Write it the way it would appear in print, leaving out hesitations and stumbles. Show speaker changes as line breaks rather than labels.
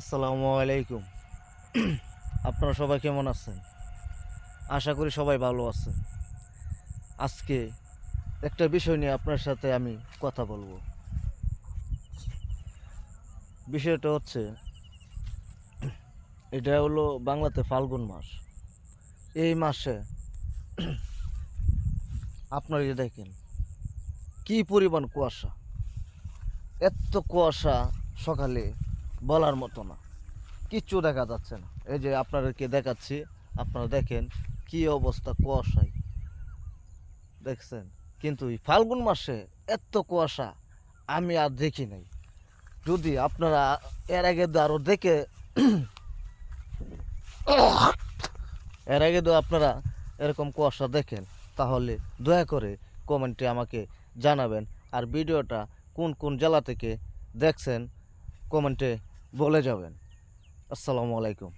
আসসালামু আলাইকুম। আপনারা সবাই কেমন আছেন? আশা করি সবাই ভালো আছেন। আজকে একটা বিষয় নিয়ে আপনার সাথে আমি কথা বলবো। বিষয়টা হচ্ছে, এটা হলো বাংলাতে ফাল্গুন মাস। এই মাসে আপনারা যে দেখেন কি পরিমাণ কুয়াশা, এত কুয়াশা সকালে বলার মতো না, কিচ্ছু দেখা যাচ্ছে না। এই যে আপনাদেরকে দেখাচ্ছি, আপনারা দেখেন কি অবস্থা কুয়াশায়, দেখছেন? কিন্তু এই ফাল্গুন মাসে এত কুয়াশা আমি আর দেখি নাই। যদি আপনারা এর আগে তো আরো দেখে এর আগে তো আপনারা এরকম কুয়াশা দেখেন, তাহলে দয়া করে কমেন্টে আমাকে জানাবেন। আর ভিডিওটা কোন কোন জেলা থেকে দেখছেন কমেন্টে বলে যাবেন। আসসালামু আলাইকুম।